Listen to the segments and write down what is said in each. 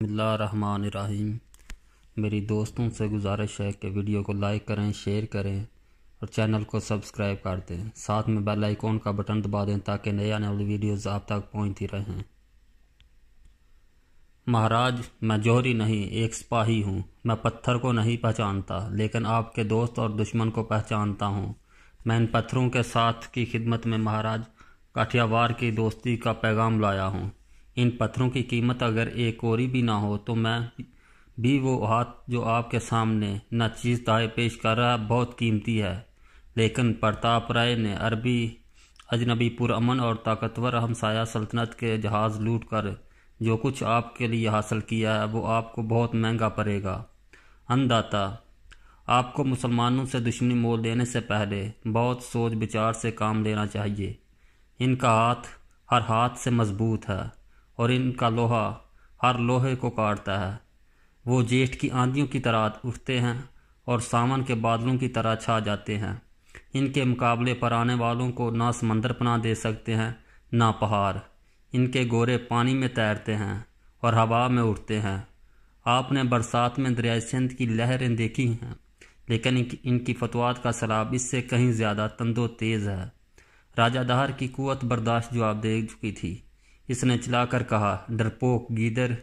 بسم اللہ الرحمن الرحیم۔ میری دوستوں سے گزارش ہے کہ ویڈیو کو لائک کریں، شیئر کریں اور چینل کو سبسکرائب کر دیں، ساتھ میں بیل آئیکن کا بٹن دبا دیں تاکہ نئے آنے والی ویڈیوز آپ تک پہنچتی رہیں۔ مہاراج، میں جوہری نہیں، ایک سپاہی ہوں۔ میں پتھر کو نہیں پہچانتا لیکن آپ کے دوست اور دشمن کو پہچانتا ہوں۔ میں ان پتھروں کے ساتھ کی خدمت میں مہاراج کاٹھیاوار کی دوستی کا پیغام لایا ہوں۔ ان پتھروں کی قیمت اگر ایک کوری بھی نہ ہو تو میں بھی وہ ہاتھ جو آپ کے سامنے ناچیز تحائف پیش کر رہا ہے بہت قیمتی ہے۔ لیکن پرتاپ رائے نے عربی اجنبی پرامن اور طاقتور ہمسایہ سلطنت کے جہاز لوٹ کر جو کچھ آپ کے لیے حاصل کیا ہے وہ آپ کو بہت مہنگا پڑے گا۔ انداتا، آپ کو مسلمانوں سے دشمنی مول لینے سے پہلے بہت سوچ بچار سے کام لینا چاہیے۔ ان کا ہاتھ ہر ہاتھ سے مضبوط ہے اور ان کا لوہا ہر لوہے کو کاٹتا ہے۔ وہ جیٹھ کی آندھیوں کی طرح اٹھتے ہیں اور ساون کے بادلوں کی طرح چھا جاتے ہیں۔ ان کے مقابلے پر آنے والوں کو نہ سمندر پناہ دے سکتے ہیں نہ پہاڑ۔ ان کے گورے پانی میں تیرتے ہیں اور ہوا میں اڑتے ہیں۔ آپ نے برسات میں دریائے سندھ کی لہریں دیکھی ہیں لیکن ان کی فتوحات کا سیلاب اس سے کہیں زیادہ تند و تیز ہے۔ راجہ دہر کی قوت برداشت جواب دے چکی تھی۔ اس نے چلا کر کہا، ڈرپوک گیدڑ،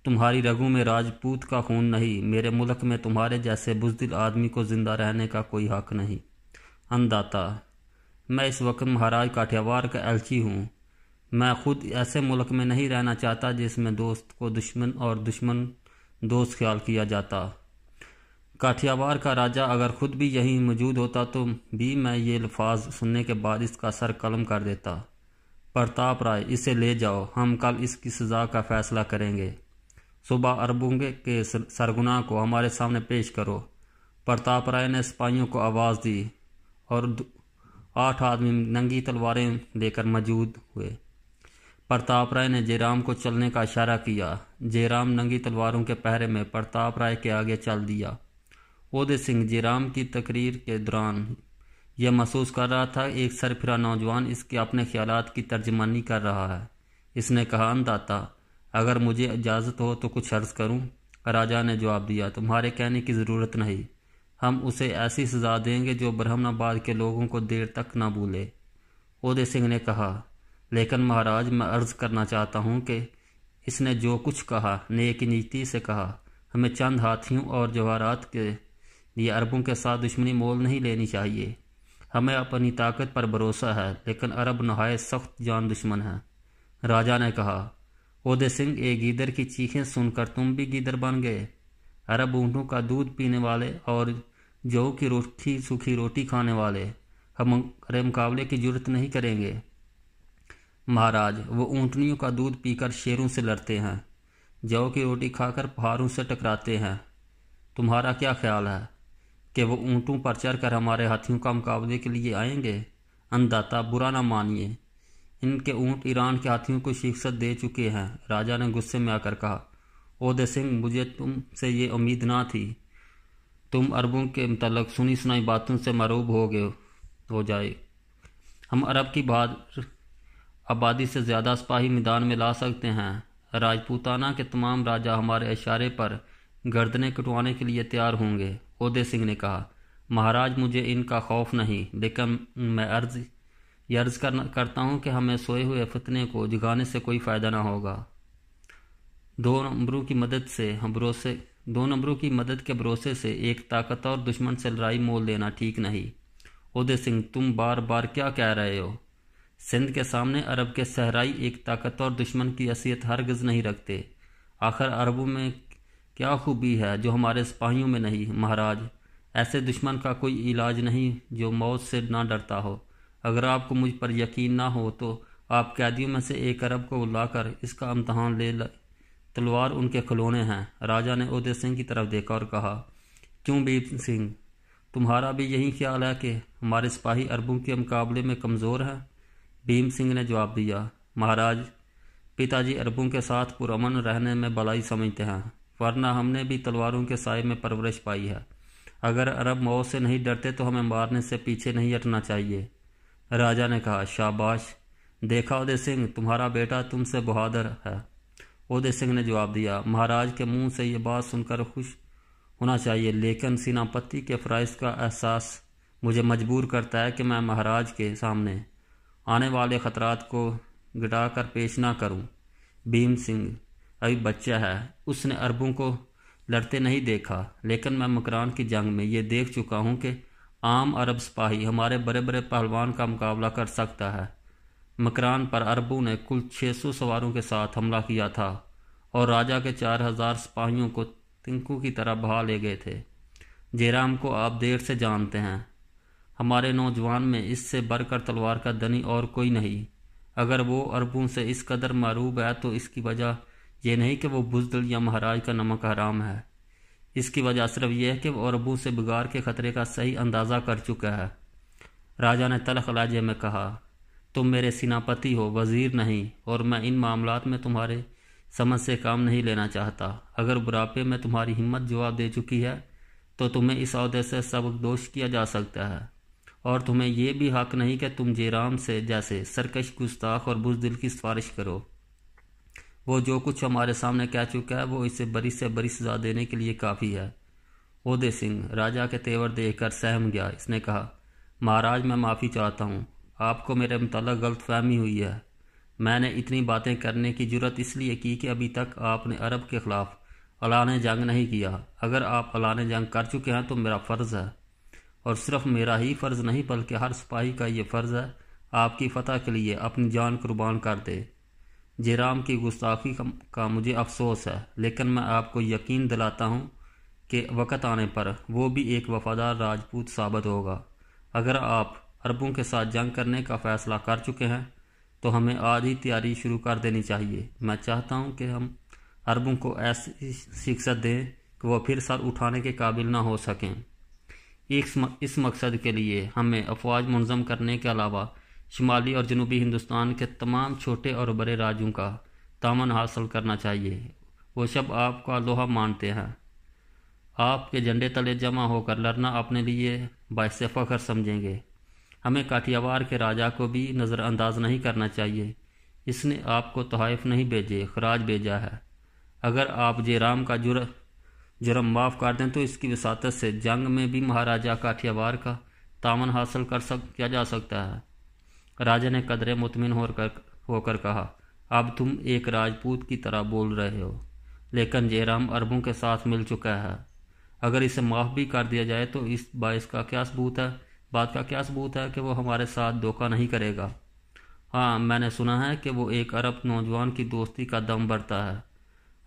تمہاری رگوں میں راجپوت کا خون نہیں۔ میرے ملک میں تمہارے جیسے بزدل آدمی کو زندہ رہنے کا کوئی حق نہیں۔ انداتا، میں اس وقت مہاراج کاٹھیاوار کا ایلچی ہوں۔ میں خود ایسے ملک میں نہیں رہنا چاہتا جس میں دوست کو دشمن اور دشمن دوست خیال کیا جاتا۔ کاٹھیاوار کا راجہ اگر خود بھی یہیں موجود ہوتا تو بھی میں یہ الفاظ سننے کے بعد اس کا سر قلم کر دیتا۔ پرتاپ رائے، اسے لے جاؤ، ہم کل اس کی سزا کا فیصلہ کریں گے۔ صبح اربوں کے سرغنہ کو ہمارے سامنے پیش کرو۔ پرتاپ رائے نے سپاہیوں کو آواز دی اور 8 آدمی ننگی تلواریں لے کر موجود ہوئے۔ پرتاپ رائے نے جے رام کو چلنے کا اشارہ کیا۔ جے رام ننگی تلواروں کے پہرے میں پرتاپ رائے کے آگے چل دیا۔ اودے سنگھ جے رام کی تقریر کے دوران یہ محسوس کر رہا تھا ایک سرفراہ نوجوان اس کے اپنے خیالات کی ترجمانی کر رہا ہے۔ اس نے کہا، انداتا، اگر مجھے اجازت ہو تو کچھ عرض کروں؟ راجہ نے جواب دیا، تمہارے کہنے کی ضرورت نہیں۔ ہم اسے ایسی سزا دیں گے جو برہمن آباد کے لوگوں کو دیر تک نہ بھولے۔ اودے سنگھ نے کہا، لیکن مہاراج، میں عرض کرنا چاہتا ہوں کہ اس نے جو کچھ کہا نیک نیتی سے کہا۔ ہمیں چند ہاتھیوں اور جواہرات کے لیے عربوں کے ساتھ دشمنی مول نہیں لینی چاہیے۔ ہمیں اپنی طاقت پر بھروسہ ہے لیکن عرب نہایت سخت جان دشمن ہے۔ راجہ نے کہا، اودے سنگھ، ایک گیدڑ کی چیخیں سن کر تم بھی گیدڑ بن گئے؟ عرب اونٹوں کا دودھ پینے والے اور جو کی روٹی سوکھی روٹی کھانے والے ہمارے مقابلے کی جرت نہیں کریں گے۔ مہاراج، وہ اونٹنیوں کا دودھ پی کر شیروں سے لڑتے ہیں، جو کی روٹی کھا کر پہاڑوں سے ٹکراتے ہیں۔ تمہارا کیا خیال ہے کہ وہ اونٹوں پر چڑھ کر ہمارے ہاتھیوں کا مقابلے کے لیے آئیں گے؟ انداتا، برا نہ مانیے، ان کے اونٹ ایران کے ہاتھیوں کو شکست دے چکے ہیں۔ راجہ نے غصے میں آ کر کہا، اودے سنگھ، مجھے تم سے یہ امید نہ تھی۔ تم عربوں کے متعلق سنی سنائی باتوں سے مرعوب ہو جائے۔ ہم عرب کی آبادی سے زیادہ سپاہی میدان میں لا سکتے ہیں۔ راجپوتانہ کے تمام راجہ ہمارے اشارے پر گردنیں کٹوانے کے لیے تیار ہوں گے۔ اودے سنگھ نے کہا، مہاراج، مجھے ان کا خوف نہیں لیکن میں عرض کرتا ہوں کہ ہمیں سوئے ہوئے فتنے کو جگانے سے کوئی فائدہ نہ ہوگا۔ دو نمبروں کی مدد کے بھروسے سے ایک طاقتور دشمن سے لڑائی مول لینا ٹھیک نہیں۔ اودے سنگھ، تم بار بار کیا کہہ رہے ہو؟ سندھ کے سامنے عرب کے صحرائی ایک طاقتور دشمن کی حیثیت ہرگز نہیں رکھتے۔ آخر عربوں میں کیا خوبی ہے جو ہمارے سپاہیوں میں نہیں؟ مہاراج، ایسے دشمن کا کوئی علاج نہیں جو موت سے نہ ڈرتا ہو۔ اگر آپ کو مجھ پر یقین نہ ہو تو آپ قیدیوں میں سے ایک عرب کو لا کر اس کا امتحان لے لیں۔ تلوار ان کے کھلونے ہیں۔ راجہ نے اودے سنگھ کی طرف دیکھا اور کہا، کیوں بھیم سنگھ، تمہارا بھی یہی خیال ہے کہ ہمارے سپاہی عربوں کے مقابلے میں کمزور ہیں؟ بھیم سنگھ نے جواب دیا، مہاراج، پتا جی عربوں کے ساتھ پرامن رہنے میں بھلائی سمجھتے ہیں، ورنہ ہم نے بھی تلواروں کے سائے میں پرورش پائی ہے۔ اگر عرب موت سے نہیں ڈرتے تو ہمیں مارنے سے پیچھے نہیں ہٹنا چاہیے۔ راجہ نے کہا، شاباش، دیکھا اودے سنگھ، تمہارا بیٹا تم سے بہادر ہے۔ اودے سنگھ نے جواب دیا، مہاراج کے منہ سے یہ بات سن کر خوش ہونا چاہیے، لیکن سیناپتی کے فرائض کا احساس مجھے مجبور کرتا ہے کہ میں مہاراج کے سامنے آنے والے خطرات کو گٹا کر پیش نہ کروں۔ بھیم سنگھ ابھی بچہ ہے، اس نے عربوں کو لڑتے نہیں دیکھا، لیکن میں مکران کی جنگ میں یہ دیکھ چکا ہوں کہ عام عرب سپاہی ہمارے بڑے بڑے پہلوان کا مقابلہ کر سکتا ہے۔ مکران پر عربوں نے کل 600 سواروں کے ساتھ حملہ کیا تھا اور راجہ کے 4000 سپاہیوں کو تنکوں کی طرح بہا لے گئے تھے۔ جیرام کو آپ دیر سے جانتے ہیں، ہمارے نوجوان میں اس سے بڑھ کر تلوار کا دنی اور کوئی نہیں۔ اگر وہ عربوں سے اس قدر معروب ہے تو اس کی وجہ یہ نہیں کہ وہ بزدل یا مہاراج کا نمک حرام ہے، اس کی وجہ صرف یہ ہے کہ وہ عربوں سے بگاڑ کے خطرے کا صحیح اندازہ کر چکا ہے۔ راجہ نے تلخ لہجے میں کہا، تم میرے سیناپتی ہو، وزیر نہیں، اور میں ان معاملات میں تمہارے سمجھ سے کام نہیں لینا چاہتا۔ اگر بڑھاپے میں تمہاری ہمت جواب دے چکی ہے تو تمہیں اس عہدے سے سبک دوش کیا جا سکتا ہے، اور تمہیں یہ بھی حق نہیں کہ تم جیرام سے جیسے سرکش، گستاخ اور بزدل کی سفارش کرو۔ وہ جو کچھ ہمارے سامنے کہہ چکا ہے وہ اسے بڑی سے بڑی سزا دینے کے لیے کافی ہے۔ اودے سنگھ راجہ کے تیور دیکھ کر سہم گیا۔ اس نے کہا، مہاراج میں معافی چاہتا ہوں، آپ کو میرے متعلق غلط فہمی ہوئی ہے۔ میں نے اتنی باتیں کرنے کی جرت اس لیے کی کہ ابھی تک آپ نے عرب کے خلاف اعلان جنگ نہیں کیا۔ اگر آپ اعلان جنگ کر چکے ہیں تو میرا فرض ہے، اور صرف میرا ہی فرض نہیں بلکہ ہر سپاہی کا یہ فرض ہے، آپ کی فتح کے لیے اپنی جان قربان کر دے۔ جیرام کی گستاخی کا مجھے افسوس ہے، لیکن میں آپ کو یقین دلاتا ہوں کہ وقت آنے پر وہ بھی ایک وفادار راجپوت ثابت ہوگا۔ اگر آپ عربوں کے ساتھ جنگ کرنے کا فیصلہ کر چکے ہیں تو ہمیں آج ہی تیاری شروع کر دینی چاہیے۔ میں چاہتا ہوں کہ ہم عربوں کو ایسی شکست دیں کہ وہ پھر سر اٹھانے کے قابل نہ ہو سکیں۔ اس مقصد کے لیے ہمیں افواج منظم کرنے کے علاوہ شمالی اور جنوبی ہندوستان کے تمام چھوٹے اور بڑے راجوں کا تعاون حاصل کرنا چاہیے۔ وہ سب آپ کا لوہا مانتے ہیں، آپ کے جھنڈے تلے جمع ہو کر لڑنا اپنے لیے باعث فخر سمجھیں گے۔ ہمیں کاٹیاوار کے راجہ کو بھی نظر انداز نہیں کرنا چاہیے۔ اس نے آپ کو تحائف نہیں بھیجے، خراج بھیجا ہے۔ اگر آپ جیرام کا جرم معاف کر دیں تو اس کی وساطت سے جنگ میں بھی مہاراجہ کاٹیاوار کا تعاون حاصل کیا جا سکتا ہے۔ راجہ نے قدرے مطمئن ہو کر کہا، اب تم ایک راجپوت کی طرح بول رہے ہو، لیکن جیرام عربوں کے ساتھ مل چکا ہے۔ اگر اسے معاف بھی کر دیا جائے تو اس بات کا کیا ثبوت ہے کہ وہ ہمارے ساتھ دھوکہ نہیں کرے گا؟ ہاں، میں نے سنا ہے کہ وہ ایک عرب نوجوان کی دوستی کا دم بھرتا ہے۔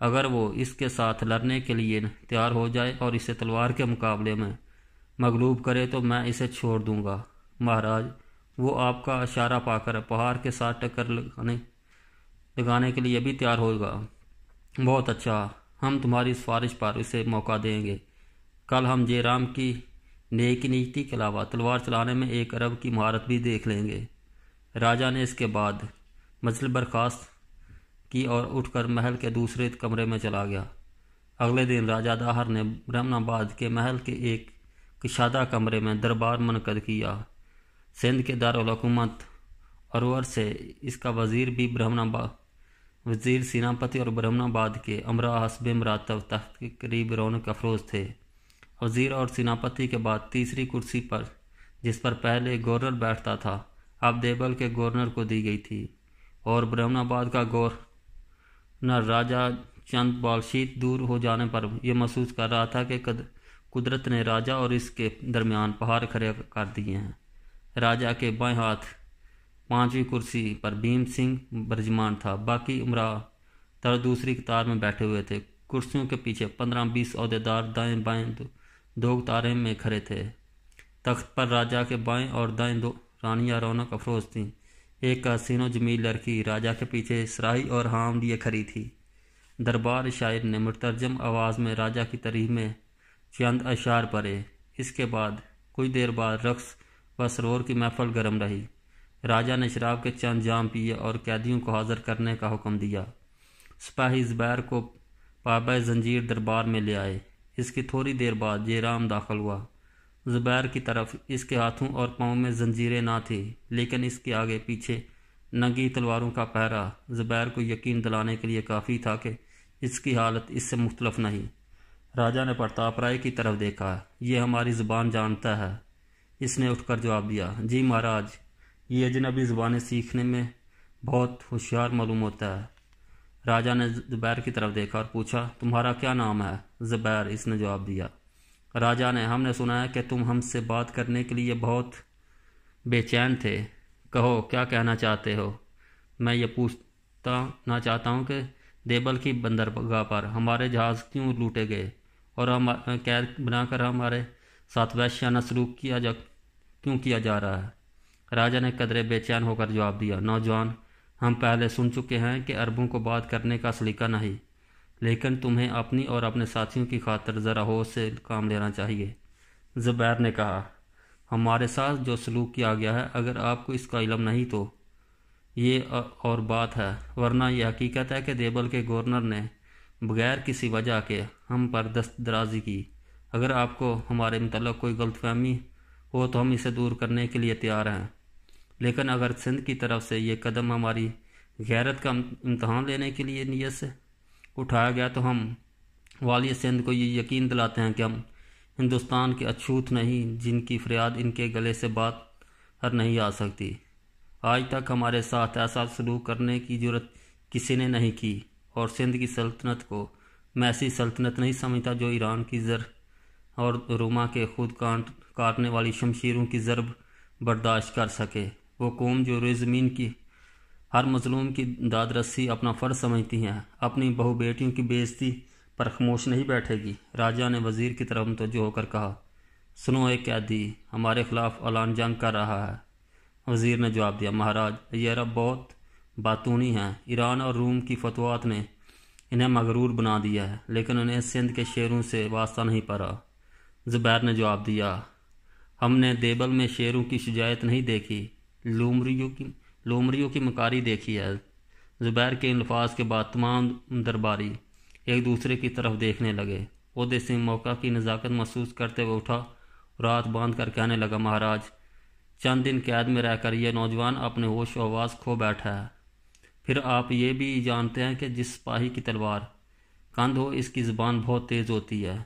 اگر وہ اس کے ساتھ لڑنے کے لیے تیار ہو جائے اور اسے تلوار کے مقابلے میں مغلوب کرے تو میں اسے چھوڑ دوں گا۔ مہاراج، وہ آپ کا اشارہ پا کر پہاڑ کے ساتھ ٹکر لگانے کے لیے بھی تیار ہوگا۔ بہت اچھا، ہم تمہاری سفارش پر اسے موقع دیں گے۔ کل ہم جیرام کی نیکی نیتی کے علاوہ تلوار چلانے میں ایک عرب کی مہارت بھی دیکھ لیں گے۔ راجہ نے اس کے بعد مجلس برخاست کی اور اٹھ کر محل کے دوسرے کمرے میں چلا گیا۔ اگلے دن راجہ داہر نے برہمن آباد کے محل کے ایک کشادہ کمرے میں دربار منعقد کیا۔ سندھ کے دارالحکومت ارور سے اس کا وزیر بھی وزیر سیناپتی اور برہمن آباد کے امراء حسب مراتب تخت کے قریب رونق افروز تھے۔ وزیر اور سیناپتی کے بعد تیسری کرسی پر، جس پر پہلے گورنر بیٹھتا تھا، اب دیوبند کے گورنر کو دی گئی تھی، اور برہمن آباد کا گورنر راجہ چند بالشیت دور ہو جانے پر یہ محسوس کر رہا تھا کہ قدرت نے راجہ اور اس کے درمیان پہاڑ کھڑے کر دیے ہیں۔ راجہ کے بائیں ہاتھ 5ویں کرسی پر بھیم سنگھ برجمان تھا، باقی امراء دوسری قطار میں بیٹھے ہوئے تھے۔ کرسیوں کے پیچھے 15-20 عہدیدار دائیں بائیں دو قطاریں میں کھڑے تھے۔ تخت پر راجہ کے بائیں اور دائیں دو رانیاں رونق افروز تھیں۔ ایک حسین و جمیل لڑکی راجہ کے پیچھے سراہی اور ہام لیے کھڑی تھی۔ دربار شاعر نے مترجم آواز میں راجہ کی تاریخ میں چند اشعار پڑھے۔ اس کے بعد کچھ دیر بعد رقص و سرور کی محفل گرم رہی۔ راجہ نے شراب کے چند جام پیے اور قیدیوں کو حاضر کرنے کا حکم دیا۔ سپاہی زبیر کو پابہ زنجیر دربار میں لے آئے۔ اس کی تھوڑی دیر بعد جیرام داخل ہوا۔ زبیر کی طرف اس کے ہاتھوں اور پاؤں میں زنجیریں نہ تھیں، لیکن اس کے آگے پیچھے ننگی تلواروں کا پہرا زبیر کو یقین دلانے کے لیے کافی تھا کہ اس کی حالت اس سے مختلف نہیں۔ راجا نے پرتاپ رائے کی طرف دیکھا۔ یہ ہماری زبان جانتا ہے، اس نے اٹھ کر جواب دیا۔ جی مہاراج، یہ اجنبی زبانیں سیکھنے میں بہت ہوشیار معلوم ہوتا ہے۔ راجا نے زبیر کی طرف دیکھا اور پوچھا، تمہارا کیا نام ہے؟ زبیر، اس نے جواب دیا۔ راجا نے، ہم نے سنا ہے کہ تم ہم سے بات کرنے کے لیے بہت بے چین تھے، کہو کیا کہنا چاہتے ہو؟ میں یہ پوچھنا چاہتا ہوں کہ دیبل کی بندرگاہ پر ہمارے جہاز کیوں لوٹے گئے اور ہم قید بنا کر ہمارے ساتھ وحشیانہ سلوک کیوں کیا جا رہا ہے؟ راجا نے قدرے بے چین ہو کر جواب دیا، نوجوان، ہم پہلے سن چکے ہیں کہ عربوں کو بات کرنے کا سلیقہ نہیں، لیکن تمہیں اپنی اور اپنے ساتھیوں کی خاطر ذرا ہوش سے کام لینا چاہیے۔ زبیر نے کہا، ہمارے ساتھ جو سلوک کیا گیا ہے، اگر آپ کو اس کا علم نہیں تو یہ اور بات ہے، ورنہ یہ حقیقت ہے کہ دیبل کے گورنر نے بغیر کسی وجہ کے ہم پر دست درازی کی۔ اگر آپ کو ہمارے متعلق کوئی غلط فہمی ہو تو ہم اسے دور کرنے کے لیے تیار ہیں، لیکن اگر سندھ کی طرف سے یہ قدم ہماری غیرت کا امتحان لینے کے لیے نیت سے اٹھایا گیا تو ہم والی سندھ کو یہ یقین دلاتے ہیں کہ ہم ہندوستان کے اچھوت نہیں جن کی فریاد ان کے گلے سے بات ہر نہیں آ سکتی۔ آج تک ہمارے ساتھ ایسا سلوک کرنے کی جرت کسی نے نہیں کی، اور سندھ کی سلطنت کو میں ایسی سلطنت نہیں سمجھتا جو ایران کی زر اور روما کے خود کاٹنے والی شمشیروں کی ضرب برداشت کر سکے۔ وہ قوم جو روئے زمین کی ہر مظلوم کی داد رسی اپنا فرض سمجھتی ہیں، اپنی بہو بیٹیوں کی بے عزتی پر خاموش نہیں بیٹھے گی۔ راجا نے وزیر کی طرف متوجہ ہو کر کہا، سنو، ایک قیدی ہمارے خلاف اعلان جنگ کر رہا ہے۔ وزیر نے جواب دیا، مہاراج، یہ عرب بہت باتونی ہیں، ایران اور روم کی فتوحات نے انہیں مغرور بنا دیا ہے، لیکن انہیں سندھ کے شیروں سے واسطہ نہیں پڑا۔ زبیر نے جواب دیا، ہم نے دیبل میں شیروں کی شجاعت نہیں دیکھی، لومریوں کی مکاری دیکھی ہے۔ زبیر کے ان الفاظ کے بعد تمام درباری ایک دوسرے کی طرف دیکھنے لگے۔ عہدے سے موقع کی نزاکت محسوس کرتے ہوئے اٹھا اور ہاتھ باندھ کر کہنے لگا، مہاراج، چند دن قید میں رہ کر یہ نوجوان اپنے ہوش و حواس کھو بیٹھا ہے۔ پھر آپ یہ بھی جانتے ہیں کہ جس سپاہی کی تلوار کند ہو، اس کی زبان بہت تیز ہوتی ہے۔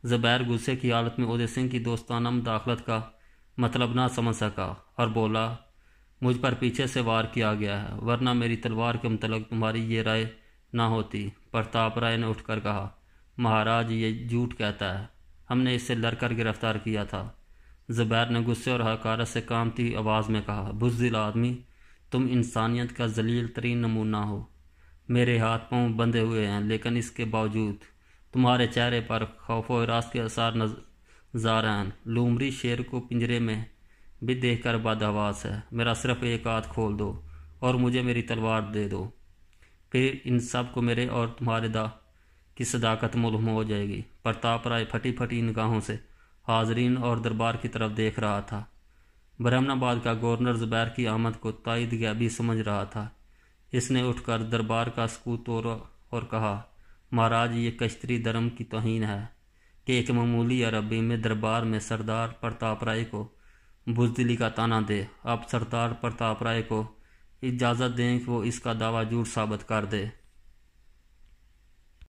زبیر غصے کی حالت میں عہدے سنگھ کی دوستانہ مداخلت کا مطلب نہ سمجھ سکا اور بولا، مجھ پر پیچھے سے وار کیا گیا ہے، ورنہ میری تلوار کے متعلق تمہاری یہ رائے نہ ہوتی۔ پرتاپ رائے نے اٹھ کر کہا، مہاراج، یہ جھوٹ کہتا ہے، ہم نے اسے لڑ کر گرفتار کیا تھا۔ زبیر نے غصے اور حقارت سے کانپتی آواز میں کہا، بزدل آدمی، تم انسانیت کا ذلیل ترین نمونہ ہو۔ میرے ہاتھ پاؤں بندھے ہوئے ہیں، لیکن اس کے باوجود تمہارے چہرے پر خوف و ہراس کے آثار نظر ہیں۔ لومڑی شیر کو پنجرے میں بھی دیکھ کر بدحواس ہے۔ میرا صرف ایک ہاتھ کھول دو اور مجھے میری تلوار دے دو، پھر ان سب کو میرے اور تمہارے کی صداقت معلوم ہو جائے گی۔ پرتاپ رائے پھٹی پھٹی نگاہوں سے حاضرین اور دربار کی طرف دیکھ رہا تھا۔ برہمن آباد کا گورنر زبیر کی آمد کو تائید غیبی سمجھ رہا تھا۔ اس نے اٹھ کر دربار کا سکوت توڑا اور کہا، مہاراج، یہ کشتری دھرم کی توہین ہے کہ ایک معمولی عربی میں دربار میں سردار پرتاپ رائے کو بزدلی کا طعنہ دے۔ اب سردار پرتاپ رائے کو اجازت دیں کہ وہ اس کا دعویٰ جھوٹ ثابت کر دے۔